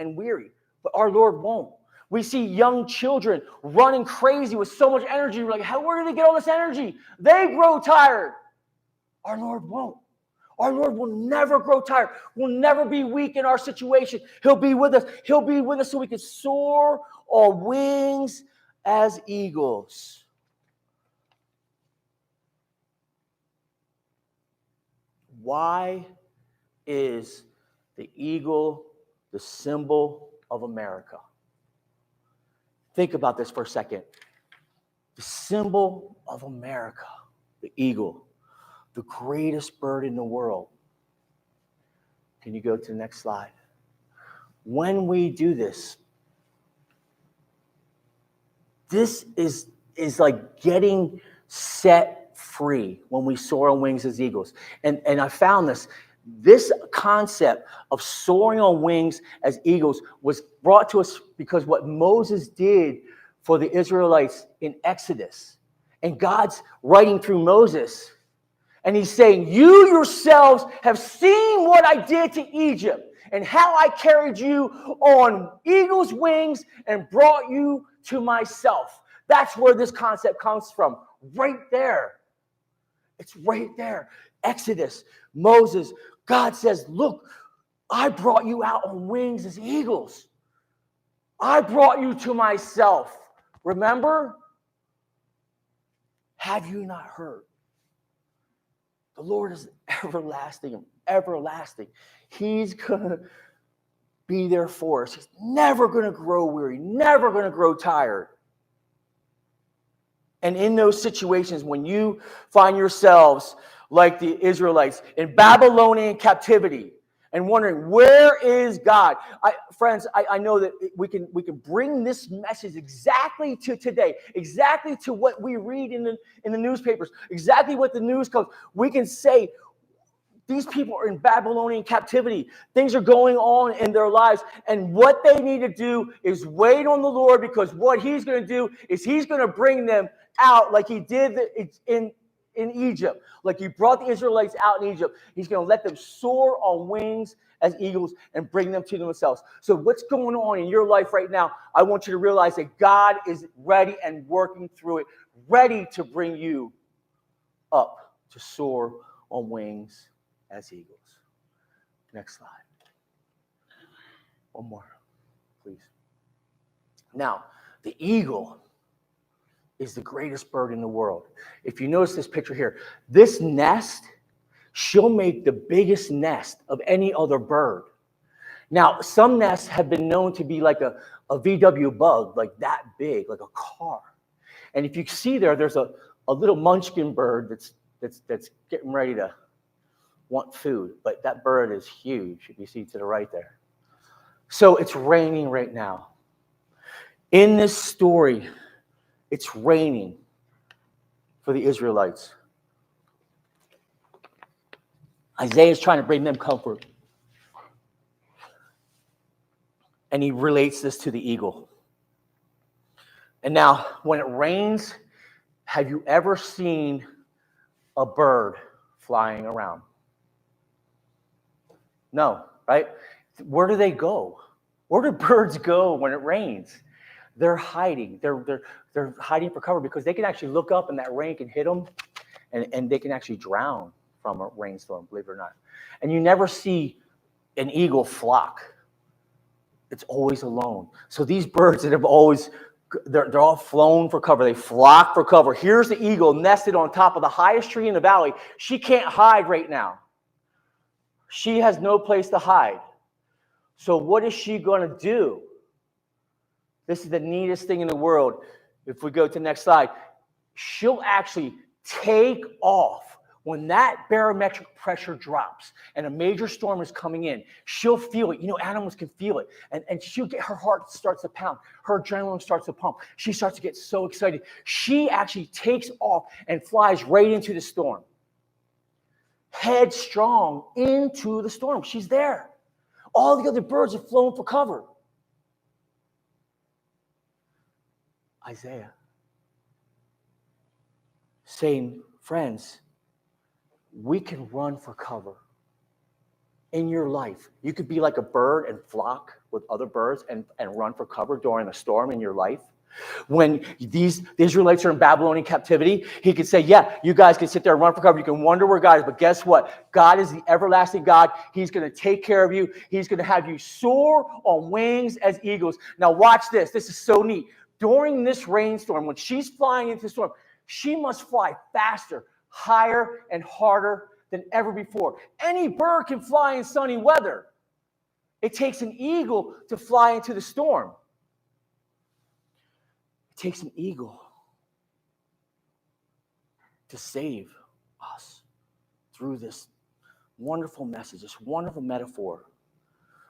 and weary, but our Lord won't. We see young children running crazy with so much energy. We're like, where do they get all this energy? They grow tired. Our Lord won't. Our Lord will never grow tired. Will never be weak in our situation. He'll be with us. He'll be with us so we can soar on wings as eagles. Why is the eagle the symbol of America? Think about this for a second. The symbol of America, the eagle, the greatest bird in the world. Can you go to the next slide? When we do this, this is like getting set free when we soar on wings as eagles. And I found this concept of soaring on wings as eagles was brought to us because what Moses did for the Israelites in Exodus. And God's writing through Moses. And he's saying, you yourselves have seen what I did to Egypt and how I carried you on eagle's wings and brought you to myself. That's where this concept comes from. Right there. It's right there. Exodus, Moses, God says, look, I brought you out on wings as eagles. I brought you to myself. Remember? Have you not heard? The Lord is everlasting and everlasting. He's going to be there for us. He's never going to grow weary, never going to grow tired. And in those situations, when you find yourselves like the Israelites in Babylonian captivity and wondering, where is God? Friends, I know that we can bring this message exactly to today, exactly to what we read in the newspapers, exactly what the news comes. We can say, these people are in Babylonian captivity. Things are going on in their lives. And what they need to do is wait on the Lord, because what he's going to do is he's going to bring them out like he did in Egypt. Like he brought the Israelites out in Egypt. He's going to let them soar on wings as eagles and bring them to themselves. So what's going on in your life right now, I want you to realize that God is ready and working through it, ready to bring you up to soar on wings as eagles. Next slide. One more, please. Now, the eagle is the greatest bird in the world. If you notice this picture here, this nest, she'll make the biggest nest of any other bird. Now, some nests have been known to be like a VW bug, like that big, like a car. And if you see there's a little munchkin bird that's getting ready to want food, but that bird is huge, if you see to the right there. So it's raining right now. In this story, it's raining for the Israelites. Isaiah is trying to bring them comfort. And he relates this to the eagle. And now, when it rains, have you ever seen a bird flying around? No, right? Where do they go? Where do birds go when it rains? They're hiding. They're hiding for cover because they can actually look up and that rain can hit them and they can actually drown from a rainstorm, believe it or not. And you never see an eagle flock. It's always alone. So these birds that have always, they're all flown for cover. They flock for cover. Here's the eagle nested on top of the highest tree in the valley. She can't hide right now. She has no place to hide. So what is she going to do? This is the neatest thing in the world. If we go to the next slide, she'll actually take off when that barometric pressure drops and a major storm is coming in. She'll feel it. You know, animals can feel it. And she'll get, her heart starts to pound. Her adrenaline starts to pump. She starts to get so excited. She actually takes off and flies right into the storm. Headstrong into the storm. She's there. All the other birds have flown for cover. Isaiah saying, friends, we can run for cover in your life. You could be like a bird and flock with other birds and run for cover during a storm in your life? When the Israelites are in Babylonian captivity, he could say, yeah, you guys can sit there and run for cover. You can wonder where God is. But guess what? God is the everlasting God. He's going to take care of you. He's going to have you soar on wings as eagles. Now watch this. This is so neat. During this rainstorm, when she's flying into the storm, she must fly faster, higher, and harder than ever before. Any bird can fly in sunny weather. It takes an eagle to fly into the storm. It takes an eagle to save us through this wonderful message, this wonderful metaphor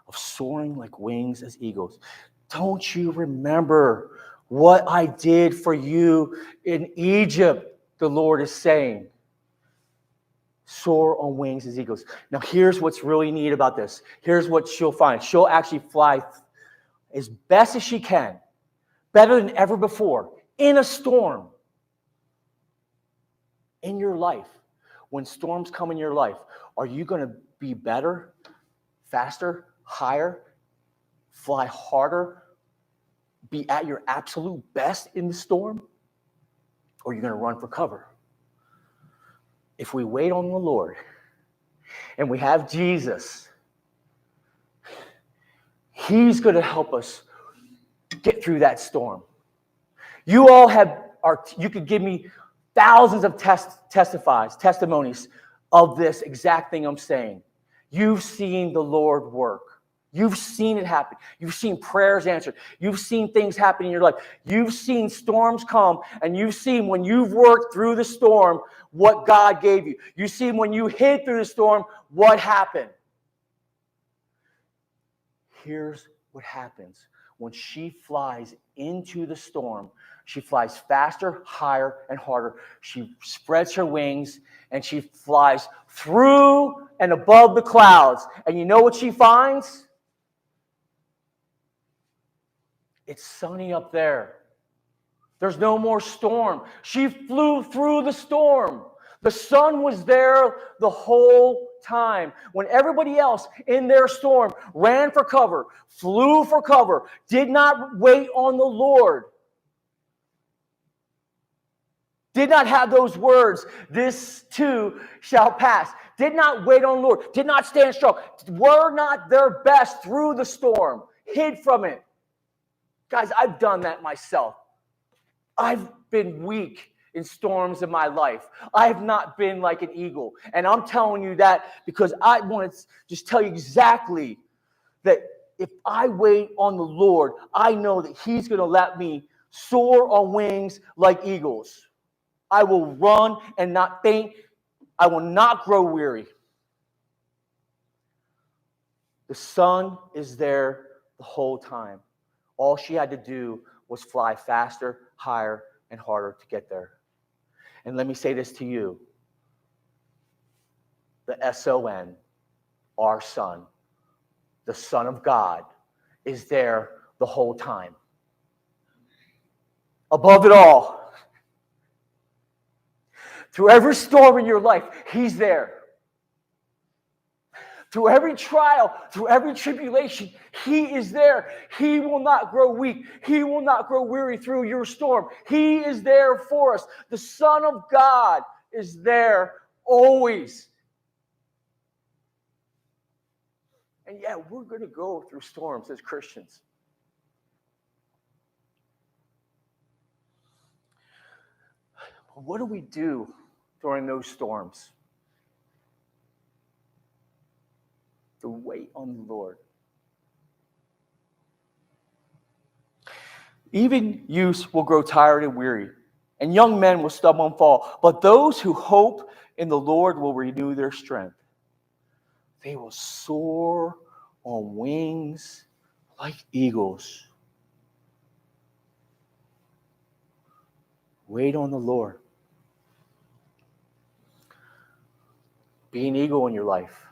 of soaring like wings as eagles. Don't you remember what I did for you in Egypt? The Lord is saying, soar on wings as eagles. Now, here's what's really neat about this. Here's what she'll find. She'll actually fly as best as she can, better than ever before, in a storm. In your life, when storms come in your life, are you going to be better, faster, higher, fly harder, be at your absolute best in the storm? Or are you going to run for cover? If we wait on the Lord and we have Jesus, He's going to help us get through that storm. You all you could give me thousands of testimonies of this exact thing I'm saying. You've seen the Lord work. You've seen it happen. You've seen prayers answered. You've seen things happen in your life. You've seen storms come, and you've seen when you've worked through the storm what God gave you. You've seen when you hid through the storm what happened. Here's what happens when she flies into the storm. She flies faster, higher, and harder. She spreads her wings, and she flies through and above the clouds. And you know what she finds? It's sunny up there. There's no more storm. She flew through the storm. The sun was there the whole time. When everybody else in their storm ran for cover, flew for cover, did not wait on the Lord, did not have those words, this too shall pass, did not wait on the Lord, did not stand strong, were not their best through the storm, hid from it. Guys, I've done that myself. I've been weak in storms in my life. I have not been like an eagle. And I'm telling you that because I want to just tell you exactly that if I wait on the Lord, I know that He's going to let me soar on wings like eagles. I will run and not faint. I will not grow weary. The sun is there the whole time. All she had to do was fly faster, higher, and harder to get there. And let me say this to you. The S-O-N, our Son, the Son of God, is there the whole time. Above it all. Through every storm in your life, He's there. Through every trial, through every tribulation, He is there. He will not grow weak. He will not grow weary through your storm. He is there for us. The Son of God is there always. And yeah, we're going to go through storms as Christians. But what do we do during those storms? To wait on the Lord. Even youths will grow tired and weary, and young men will stumble and fall. But those who hope in the Lord will renew their strength. They will soar on wings like eagles. Wait on the Lord. Be an eagle in your life.